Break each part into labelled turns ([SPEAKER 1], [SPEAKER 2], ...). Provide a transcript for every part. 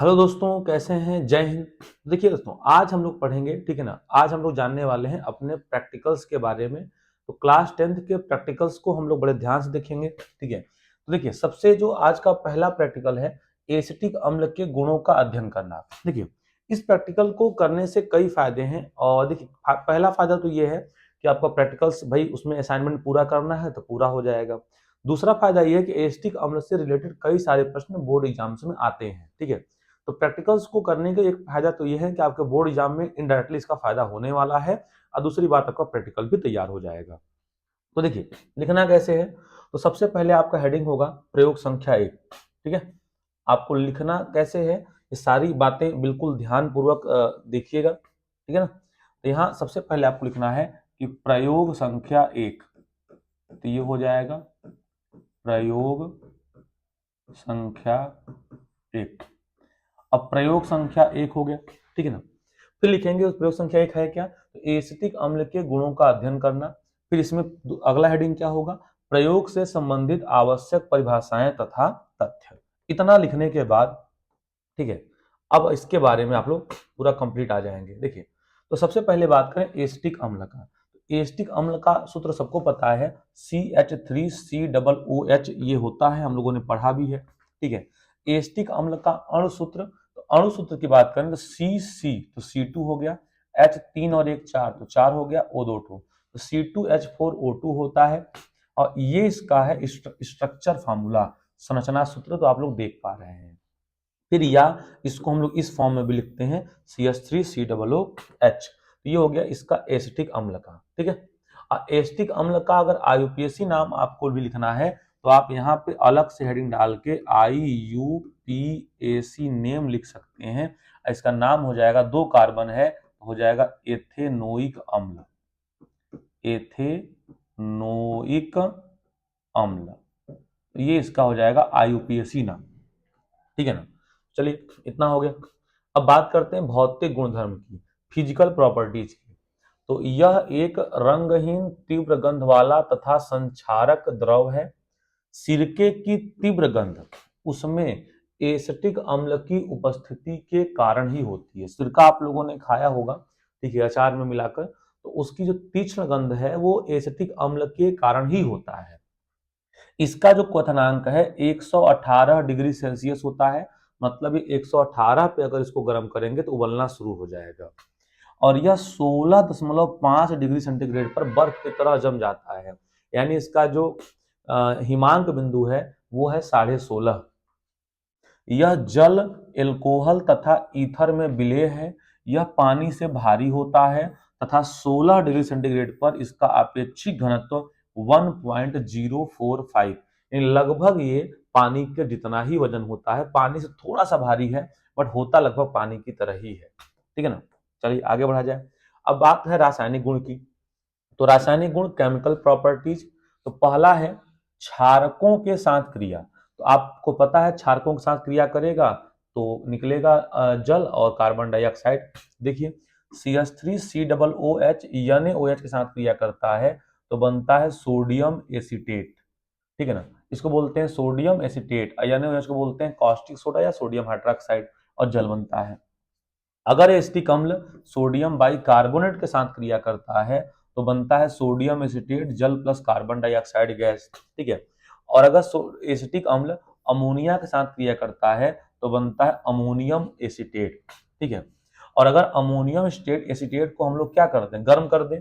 [SPEAKER 1] Hello दोस्तों, कैसे हैं? जय हिंद। देखिए दोस्तों, आज हम लोग पढ़ेंगे, ठीक है ना। आज हम लोग जानने वाले हैं अपने प्रैक्टिकल्स के बारे में। तो क्लास 10th के प्रैक्टिकल्स को हम लोग बड़े ध्यान से देखेंगे, ठीक है। तो देखिए, सबसे जो आज का पहला प्रैक्टिकल है, एसिटिक अम्ल के गुणों का अध्ययन करना। देखिए, इस प्रैक्टिकल को करने से कई फायदे हैं। और देखिए, पहला फायदा तो ये है कि आपका प्रैक्टिकल्स, भाई उसमें असाइनमेंट पूरा करना है तो पूरा हो जाएगा। दूसरा फायदा ये है कि एसिटिक अम्ल से रिलेटेड कई सारे प्रश्न बोर्ड एग्जाम्स में आते हैं, ठीक है। तो प्रैक्टिकल्स को करने का एक फायदा तो ये है कि आपके बोर्ड एग्जाम में इनडायरेक्टली इसका फायदा होने वाला है। और दूसरी बात, आपका प्रैक्टिकल भी तैयार हो जाएगा। तो देखिए, लिखना कैसे है। तो सबसे पहले आपका हेडिंग होगा प्रयोग संख्या 1, ठीक है। आपको लिखना कैसे है, ये सारी बातें बिल्कुल ध्यान पूर्वक देखिएगा, ठीक है ना। तो यहाँ सबसे पहले आपको लिखना है कि प्रयोग संख्या 1। तो ये हो जाएगा प्रयोग संख्या 1। अब प्रयोग संख्या 1 हो गया, ठीक है ना। फिर लिखेंगे उस प्रयोग संख्या 1 है क्या, तो एसिटिक अम्ल के गुणों का अध्ययन करना। फिर इसमें अगला हेडिंग क्या होगा, प्रयोग से संबंधित आवश्यक परिभाषाएं तथा तथ्य। इतना लिखने के बाद, ठीक है, अब इसके बारे में आप लोग पूरा कंप्लीट आ जाएंगे। देखिए, तो सबसे पहले बात करें एसिटिक अम्ल का। एसिटिक अम्ल का सूत्र सबको पता है, CH3COOH, ये होता है, हम लोगों ने पढ़ा भी है, ठीक है। एसिटिक अम्ल का अणु सूत्र, तो अणु सूत्र की बात करें तो CC, तो C2 हो गया, H 3 और 1 4, तो 4 हो गया, O2 तो C2H4O2 होता है। और ये इसका है स्ट्रक्चर फार्मूला, संरचना सूत्र, तो आप लोग देख पा रहे हैं। फिर या इसको हम लोग इस फॉर्म में भी लिखते हैं CH3COOH। ये हो गया इसका एसिटिक अम्ल का, ठीक है। एसिटिक अम्ल का अगर IUPAC नाम आपको भी लिखना है तो आप यहाँ पे अलग से हेडिंग डाल के IUPAC नेम लिख सकते हैं। इसका नाम हो जाएगा, 2 कार्बन है, हो जाएगा एथेनोइक अम्ल। एथेनोइक अम्ल, ये इसका हो जाएगा IUPAC नाम, ठीक है ना। चलिए, इतना हो गया। अब बात करते हैं भौतिक गुणधर्म की, फिजिकल प्रॉपर्टीज की। तो यह एक रंगहीन तीव्र गंध वाला तथा संक्षारक द्रव है। सिरके की तीव्र गंध उसमें एसिटिक अम्ल की उपस्थिति के कारण ही होती है। सिरका आप लोगों ने खाया होगा, ठीक है, अचार में मिलाकर, तो उसकी जो तीक्ष्ण गंध है वो एसिटिक अम्ल के कारण ही होता है। इसका जो क्वथनांक है 118 डिग्री सेल्सियस होता है। मतलब ये 118 पे अगर इसको गर्म करेंगे तो उबलना शुरू हो जाएगा। और यह 16.5 डिग्री सेंटीग्रेड पर बर्फ की तरह जम जाता है। यानी इसका जो हिमांक बिंदु है वो है 16.5। यह जल, एल्कोहल तथा ईथर में विलेय है। यह पानी से भारी होता है तथा 16 डिग्री सेंटीग्रेड पर इसका आपेक्षिक घनत्व 1.045, यानी लगभग ये पानी के जितना ही वजन होता है। पानी से थोड़ा सा भारी है, बट होता लगभग पानी की तरह ही है, ठीक है ना। चलिए आगे बढ़ा जाए। अब बात है रासायनिक गुण की। तो रासायनिक गुण, केमिकल प्रॉपर्टीज, तो पहला है क्षारकों के साथ क्रिया। तो आपको पता है क्षारकों के साथ क्रिया करेगा तो निकलेगा जल और कार्बन डाइऑक्साइड। देखिए, CH3COOH NaOH के साथ क्रिया करता है तो बनता है सोडियम एसीटेट, ठीक है ना। इसको बोलते हैं सोडियम एसीटेट। NaOH को बोलते हैं कॉस्टिक सोडा या सोडियम हाइड्रोक्साइड, और जल बनता है। अगर एसिटिक अम्ल सोडियम बाइकार्बोनेट के साथ क्रिया करता है तो बनता है सोडियम एसिटेट, जल प्लस कार्बन डाइऑक्साइड गैस, ठीक है। और अगर एसिटिक अम्ल अमोनिया के साथ क्रिया करता है तो बनता है अमोनियम एसिटेट, ठीक है। और अगर अमोनियम एसिटेट को हम लोग क्या करते हैं, गर्म कर दें,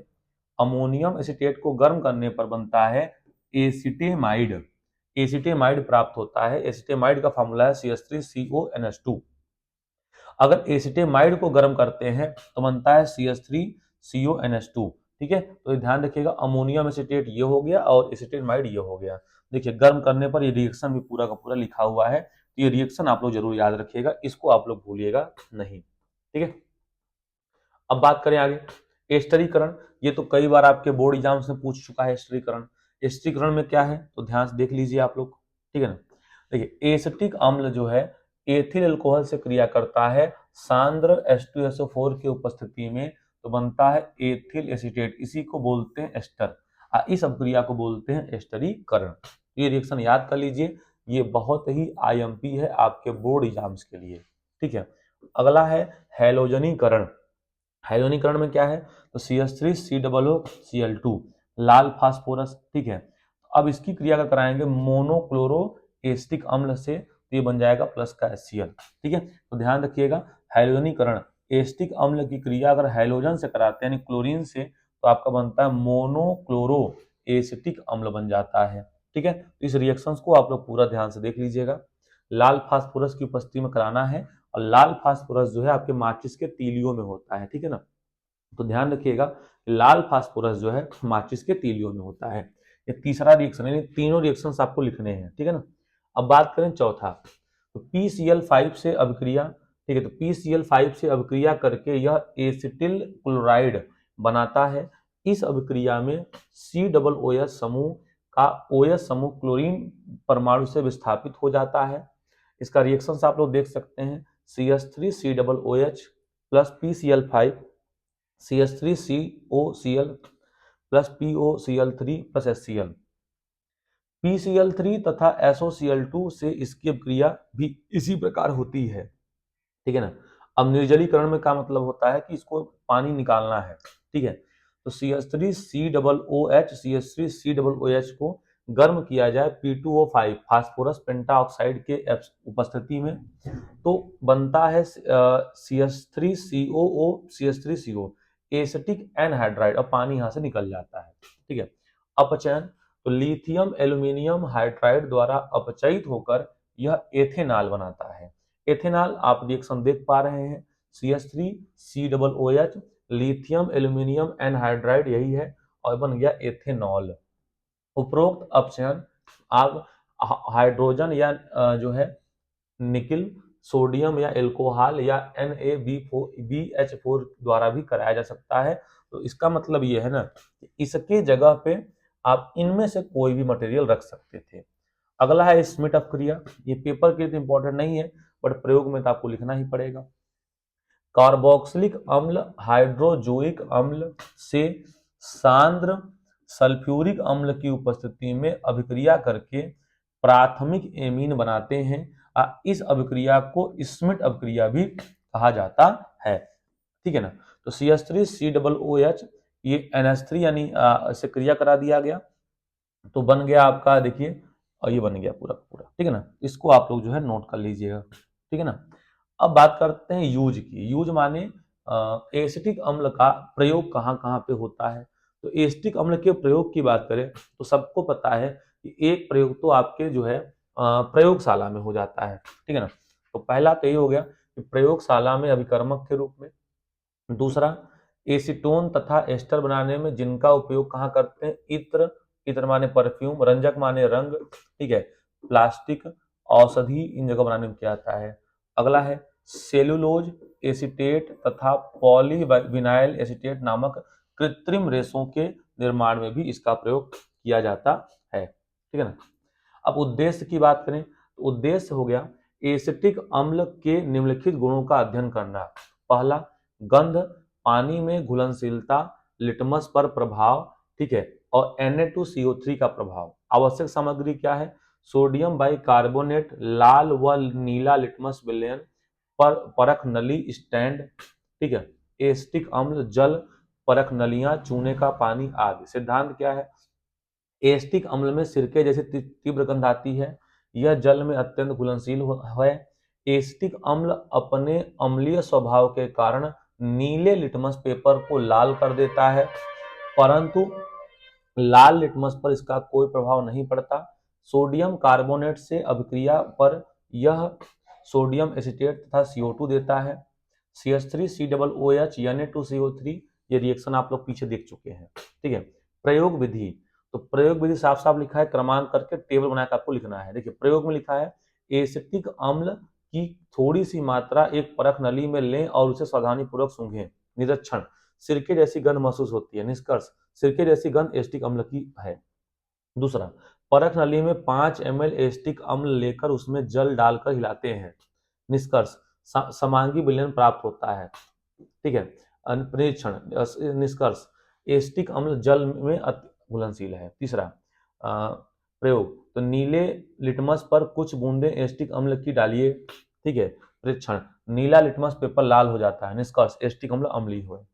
[SPEAKER 1] अमोनियम एसिटेट को गर्म करने पर बनता है एसिटेमाइड। एसिटेमाइड प्राप्त होता है। एसिटेमाइड का फॉर्मूला है CH3CONH2। अगर एसिटेमाइड को गर्म करते हैं तो बनता है CH3CONH2, ठीक है। तो ध्यान रखिएगा, अमोनियम एसिटेट ये हो गया और एसिटेमाइड ये हो गया। देखिए, गर्म करने पर ये रिएक्शन भी पूरा का पूरा लिखा हुआ है, तो ये रिएक्शन आप लोग जरूर याद रखिएगा, इसको आप लोग भूलिएगा नहीं, ठीक है। अब बात करें आगे, एस्टरीकरण। ये तो कई बार आपके बोर्ड एग्जाम्स में पूछ चुका है एस्टरीकरण। एस्टरीकरण में क्या है तो ध्यान से देख लीजिए आप लोग, ठीक है ना। देखिए, एसिटिक अम्ल जो है एथिल अल्कोहल से क्रिया करता है सांद्र H2SO4 की उपस्थिति में, तो बनता है एथिल एसीटेट। इसी को बोलते हैं एस्टर। इस अभिक्रिया को बोलते हैं एस्टरीकरण। ये रिएक्शन याद कर लीजिए, ये बहुत ही IMP है आपके बोर्ड एग्जाम्स के लिए। ठीक है। अगला है हैलोजनीकरण। हैलोजनीकरण में क्या है, तो CH3COO लाल फास्फोरस, ठीक है। अब इसकी क्रिया का कराएंगे मोनोक्लोरो एसिटिक अम्ल से, तो ये बन जाएगा प्लस का HCl, ठीक है। तो ध्यान रखिएगा, हैलोजनीकरण एसिटिक अम्ल की क्रिया अगर हैलोजन से कराते हैं यानी क्लोरीन से, तो आपका बनता है मोनोक्लोरो एसिटिक अम्ल बन जाता है, ठीक है। तो इस रिएक्शंस को आप लोग पूरा ध्यान से देख लीजिएगा। लाल फास्फोरस की उपस्थिति में कराना है, और लाल फास्फोरस जो है आपके माचिस के तीलियों में होता है, ठीक है ना। तो ध्यान रखिएगा, लाल फास्फोरस जो है माचिस के तीलियों में होता है। ये तीसरा रिएक्शन है, तीनों रिएक्शंस आपको लिखने हैं, ठीक है ना। अब बात करें चौथा, तो PCl5 से अभिक्रिया, ठीक है। तो PCl5 से अभिक्रिया करके यह एसिटिल क्लोराइड बनाता है। इस अभिक्रिया में COOH समूह का OH समूह क्लोरीन परमाणु से विस्थापित हो जाता है। इसका रिएक्शन आप लोग देख सकते हैं, CH3COOH plus PCl5 CH3COCl plus POCl3 plus HCl। PCl3 तथा SOCl2 से इसकी अभिक्रिया भी इसी प्रकार होती है, ठीक है ना। अब निर्जलीकरण में क्या मतलब होता है कि इसको पानी निकालना है, ठीक है। तो CH3COOH को गर्म किया जाए P2O5 फास्फोरस पेंटाऑक्साइड के उपस्थिति में, तो बनता है CH3COO एसिटिक एनहाइड्राइड, और पानी यहां से निकल जाता है, ठीक है। अपचयन, तो लिथियम एल्यूमिनियम हाइड्राइड द्वारा अपचयित होकर यह एथेनॉल बनाता है। एथेनॉल आप रिएक्शन देख पा रहे हैं, CH3COOH लिथियम एल्यूमिनियम एनहाइड्राइड यही है, और बन गया एथेनॉल। उपरोक्त अपचयन आग हाइड्रोजन या जो है निकिल, सोडियम या एल्कोहल या NaBH4 द्वारा भी कराया जा सकता है। तो इसका मतलब ये है ना कि इसके जगह पे आप इनमें से कोई भी मटेरियल रख सकते थे। अगला है स्मिट अपक्रिया, ये पेपर के लिए इंपॉर्टेंट नहीं है, बट प्रयोग में तो आपको लिखना ही पड़ेगा। कार्बोक्सिलिक अम्ल हाइड्रोजोइक अम्ल से सांद्र सल्फ्यूरिक अम्ल की उपस्थिति में अभिक्रिया करके प्राथमिक एमीन बनाते हैं। इस अभिक्रिया को स्मिट अभिक्रिया भी कहा जाता है, ठीक है ना। तो CH3COOH ये NH3 यानी से क्रिया करा दिया गया, तो बन गया आपका, देखिए, और ये बन गया पूरा पूरा, ठीक है ना। इसको आप लोग जो है नोट कर लीजिएगा, ठीक है ना। अब बात करते हैं यूज की। यूज माने एसिटिक अम्ल का प्रयोग कहाँ कहाँ पे होता है। तो एसिटिक अम्ल के प्रयोग की बात करें तो सबको पता है कि एक प्रयोग तो आपके जो है प्रयोगशाला में हो जाता है, ठीक है ना। तो पहला तो ये हो गया कि प्रयोगशाला में अभिकर्मक के रूप में। दूसरा, एसीटोन तथा एस्टर बनाने में जिनका उपयोग कहाँ करते हैं, इत्र, इत्र माने परफ्यूम, रंजक माने रंग, ठीक है, प्लास्टिक, औषधि, इन जगह बनाने में क्या आता है। अगला है सेलुलोज एसीटेट तथा पॉलीविनाइल एसीटेट नामक कृत्रिम रेशों के निर्माण में भी इसका प्रयोग किया जाता है, ठीक है ना। अब उद्देश्य की बात करें तो उद्देश्य हो गया एसिटिक अम्ल के निम्नलिखित गुणों का अध्ययन करना। पहला, गंध, पानी में घुलनशीलता, लिटमस पर प्रभाव, ठीक है, और Na2CO3 का प्रभाव। आवश्यक सामग्री क्या है, सोडियम बाइकार्बोनेट, लाल व नीला लिटमस विलयन, परख नली स्टैंड, ठीक है, एसिटिक अम्ल, जल, परख नलियां, चूने का पानी आदि। सिद्धांत क्या है, एसिटिक अम्ल में सिरके जैसी तीव्र गंध आती है, यह जल में अत्यंत घुलनशील है। एसिटिक अम्ल अपने अम्लीय स्वभाव के कारण नीले लिटमस पेपर को लाल कर देता है, परंतु लाल लिटमस पर इसका कोई प्रभाव नहीं पड़ता। सोडियम कार्बोनेट से अभिक्रिया पर यह सोडियम एसीटेट तथा CO2 देता है। CH3COOH Na2CO3, ये रिएक्शन आप लोग पीछे देख चुके हैं, ठीक है। प्रयोग विधि, तो प्रयोग विधि साफ साफ लिखा है, क्रमांक करके टेबल बनाकर आपको लिखना है। देखिए प्रयोग में लिखा है, एसिटिक अम्ल की थोड़ी सी मात्रा एक परख नली में लें और उसे सावधानी पूर्वक सूंघें। निरीक्षण, सिरके जैसी गंध महसूस होती है। निष्कर्ष, सिरके जैसी गंध एसिटिक अम्ल की है। दूसरा, परख नली में 5 ml एसिटिक अम्ल लेकर उसमें जल डालकर हिलाते हैं। निष्कर्ष, समांगी विलयन प्राप्त होता है, ठीक है। परीक्षण, निष्कर्ष, एसिटिक अम्ल जल में अति घुलनशील है। तीसरा प्रयोग, तो नीले लिटमस पर कुछ बूंदें एसिटिक अम्ल की डालिए, ठीक है, परीक्षण, नीला लिटमस पेपर लाल हो जाता है। निष्कर्ष, एसिटिक अम्ल अम्लीय है।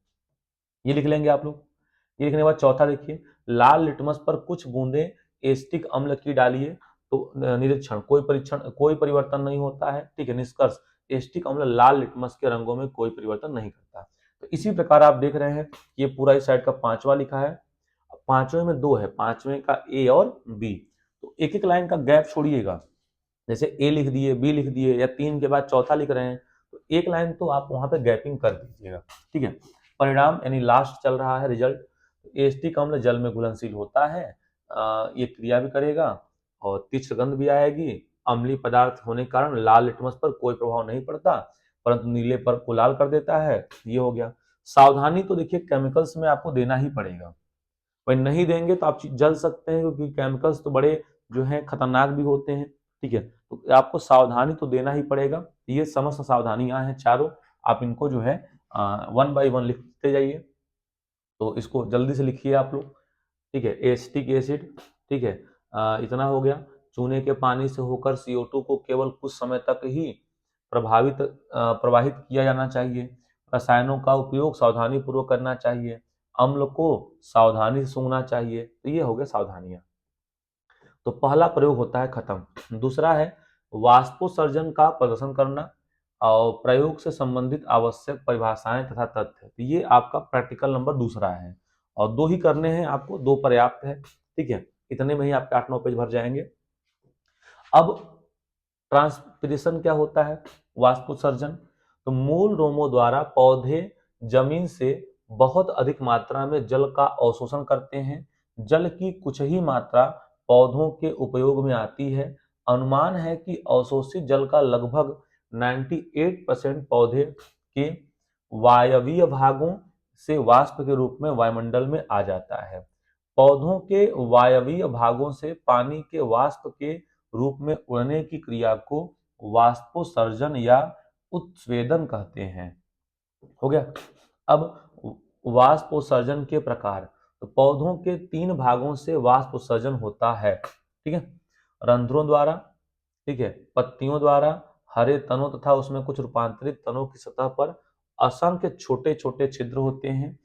[SPEAKER 1] ये लिख लेंगे आप लोग। ये लिखने के बाद चौथा देखिए, लाल लिटमस पर कुछ बूंदे एसिटिक अम्ल की डालिए तो निरीक्षण, कोई परिवर्तन नहीं होता है। ठीक है। निष्कर्ष, एसिटिक अम्ल लाल लिटमस के रंगों में कोई परिवर्तन नहीं करता। तो इसी प्रकार आप देख रहे हैं ये पूरा इस साइड का पांचवा लिखा है, पांचवें में दो है, पांचवें का ए और बी, तो एक एक लाइन का गैप छोड़िएगा। जैसे ए लिख दिए, बी लिख दिए, या तीन के बाद चौथा लिख रहे हैं, तो एक लाइन तो आप वहां पे गैपिंग कर दीजिएगा। ठीक है। परिणाम यानी लास्ट चल रहा है रिजल्ट, एसिटिक अम्ल जल में घुलनशील होता है, ये क्रिया भी करेगा और तीक्ष्ण गंध भी आएगी। अम्लीय पदार्थ होने के कारण लाल लिटमस पर कोई प्रभाव नहीं पड़ता, परंतु नीले पर को लाल कर देता है। ये हो गया। सावधानी तो देखिए केमिकल्स में आपको देना ही पड़ेगा, वही नहीं देंगे तो आप जल सकते हैं, क्योंकि केमिकल्स तो बड़े जो है खतरनाक भी होते हैं। ठीक है। तो आपको सावधानी तो देना ही पड़ेगा। ये समस्त सावधानियां हैं चारों, आप इनको जो है वन बाय वन लिखते जाइए। तो इसको जल्दी से लिखिए आप लोग। ठीक है। एसिटिक एसिड, ठीक है, इतना हो गया। चूने के पानी से होकर CO2 को केवल कुछ समय तक ही प्रवाहित किया जाना चाहिए। रसायनों का उपयोग सावधानी पूर्वक करना चाहिए। अम्ल को सावधानी से सूंघना चाहिए। तो ये हो गया सावधानियां। तो पहला प्रयोग होता है खत्म। दूसरा है वाष्पोत्सर्जन का प्रदर्शन करना और प्रयोग से संबंधित आवश्यक परिभाषाएं तथा तथ्य। तो ये आपका प्रैक्टिकल नंबर दूसरा है और दो ही करने हैं आपको, दो पर्याप्त है। ठीक है। इतने में ही आपके 8-9 पेज भर जाएंगे। अब ट्रांसपिरेशन क्या होता है, वाष्पोत्सर्जन। तो मूल रोमों द्वारा पौधे जमीन से बहुत अधिक मात्रा में जल का अवशोषण करते हैं। जल की कुछ ही मात्रा पौधों के उपयोग में आती है। अनुमान है कि अवशोषित जल का लगभग 98% पौधे के वायवीय भागों से वाष्प के रूप में वायुमंडल में आ जाता है। पौधों के वायवीय भागों से पानी के वाष्प के रूप में उड़ने की क्रिया को वाष्पोत्सर्जन या उत्स्वेदन कहते हैं। हो गया। अब वाष्पोत्सर्जन के प्रकार, तो पौधों के 3 भागों से वाष्पोत्सर्जन होता है। ठीक है। रंध्रों द्वारा, ठीक है, पत्तियों द्वारा, हरे तनों तथा उसमें कुछ रूपांतरित तनों की सतह पर असंख्य छोटे छोटे छिद्र होते हैं।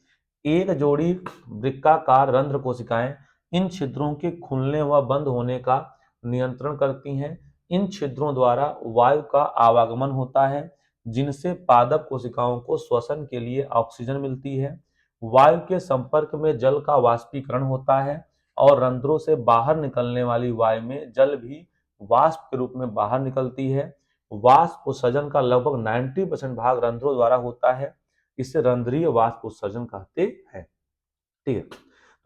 [SPEAKER 1] एक जोड़ी वृक्काकार रंध्र कोशिकाएं इन छिद्रों के खुलने व बंद होने का नियंत्रण करती हैं। इन छिद्रों द्वारा वायु का आवागमन होता है, जिनसे पादप कोशिकाओं को श्वसन के लिए ऑक्सीजन मिलती है। वायु के संपर्क में जल का वाष्पीकरण होता है और रंध्रों से बाहर निकलने वाली वायु में जल भी वाष्प के रूप में बाहर निकलती है। वाष्प उत्सर्जन का लगभग 90% भाग रंध्रों द्वारा होता है। इसे रंध्रीय वाष्प उत्सर्जन कहते हैं। ठीक है।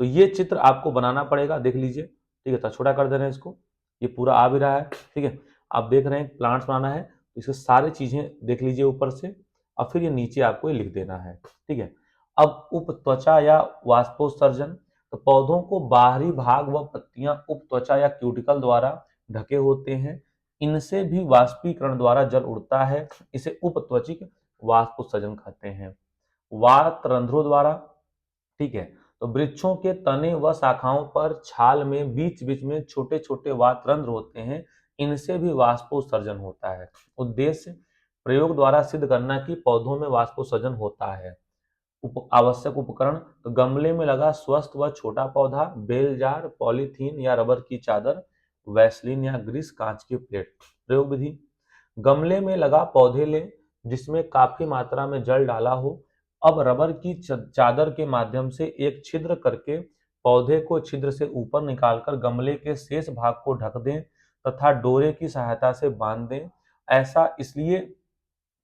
[SPEAKER 1] तो ये चित्र आपको बनाना पड़ेगा, देख लीजिए। ठीक है। तो छोटा कर दे रहे हैं इसको, ये पूरा आ भी रहा है। ठीक है। आप देख रहे हैं प्लांट्स बनाना है, तो इसके सारी चीजें देख लीजिए ऊपर से, और फिर ये नीचे आपको ये लिख देना है। ठीक है। अब उप त्वचा या वाष्पोत्सर्जन, तो पौधों को बाहरी भाग व पत्तियां उप त्वचा या क्यूटिकल द्वारा ढके होते हैं। इनसे भी वाष्पीकरण द्वारा जल उड़ता है। इसे उपत्वचिक वाष्पोत्सर्जन कहते हैं। वात रंध्रों द्वारा, ठीक है, तो वृक्षों के तने व शाखाओं पर छाल में बीच बीच में छोटे छोटे वात रंध्र होते हैं। इनसे भी वाष्पोत्सर्जन होता है। उद्देश्य प्रयोग द्वारा सिद्ध करना कि पौधों में वाष्पोत्सर्जन होता है। आवश्यक उपकरण, तो गमले में लगा स्वस्थ व छोटा पौधा, बेल जार, पॉलीथीन या रबर की चादर, वैसलीन या ग्रीस, कांच की प्लेट। प्रयोग विधि, गमले में लगा पौधे लें जिसमें काफी मात्रा में जल डाला हो। अब रबर की चादर के माध्यम से एक छिद्र करके पौधे को छिद्र से ऊपर निकालकर गमले के शेष भाग को ढक दें तथा डोरे की सहायता से बांध दें। ऐसा इसलिए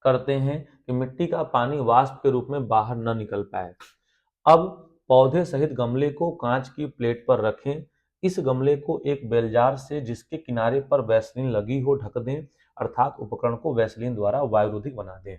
[SPEAKER 1] करते हैं कि मिट्टी का पानी वाष्प के रूप में बाहर न निकल पाए। अब पौधे सहित गमले को कांच की प्लेट पर रखें। इस गमले को एक बेलजार से जिसके किनारे पर वैसलीन लगी हो ढक दें, अर्थात उपकरण को वैसलीन द्वारा वायुरोधिक बना दें।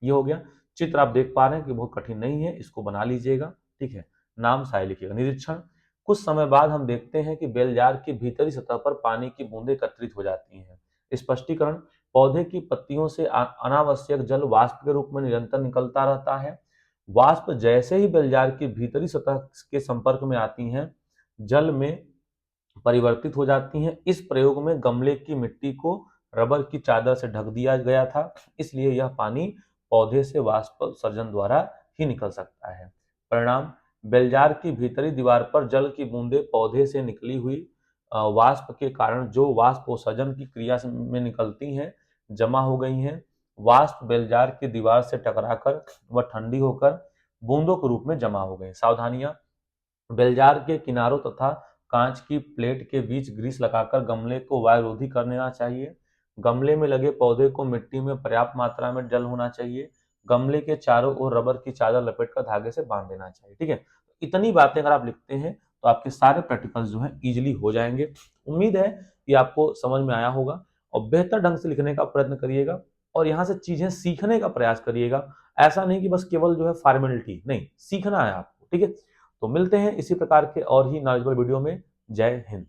[SPEAKER 1] ये हो गया। चित्र आप देख पा रहे हैं कि बहुत कठिन नहीं है, इसको बना लीजिएगा। ठीक है। नाम साय लिखिएगा। निरीक्षण, कुछ समय बाद हम देखते हैं कि बेलजार की भीतरी सतह पर पानी की बूंदें एकत्रित हो जाती हैं। स्पष्टीकरण, पौधे की पत्तियों से अनावश्यक जल वाष्प के रूप में निरंतर निकलता रहता है। वाष्प जैसे ही बेलजार की भीतरी सतह के संपर्क में आती हैं, जल में परिवर्तित हो जाती हैं। इस प्रयोग में गमले की मिट्टी को रबर की चादर से ढक दिया गया था, इसलिए यह पानी पौधे से वाष्प उत्सर्जन द्वारा ही निकल सकता है। परिणाम, बेलजार की भीतरी दीवार पर जल की बूंदें पौधे से निकली हुई वाष्प के कारण जो वाष्पोत्सर्जन की क्रिया में निकलती हैं, जमा हो गई हैं। वाष्प बेलजार की दीवार से टकराकर वह ठंडी होकर बूंदों के रूप में जमा हो गई। सावधानियां, बेलजार के किनारों तथा कांच की प्लेट के बीच ग्रीस लगाकर गमले को वायुरोधी कर लेना चाहिए। गमले में लगे पौधे को मिट्टी में पर्याप्त मात्रा में जल होना चाहिए। गमले के चारों ओर रबर की चादर लपेटकर धागे से बांध देना चाहिए। ठीक है, इतनी बातें अगर आप लिखते हैं तो आपके सारे प्रैक्टिकल्स जो है इजीली हो जाएंगे। उम्मीद है कि आपको समझ में आया होगा और बेहतर ढंग से लिखने का प्रयत्न करिएगा और यहाँ से चीजें सीखने का प्रयास करिएगा। ऐसा नहीं कि बस केवल जो है फॉर्मेलिटी, नहीं, सीखना है आपको। ठीक है, तो मिलते हैं इसी प्रकार के और ही नॉलेजेबल वीडियो में। जय हिंद।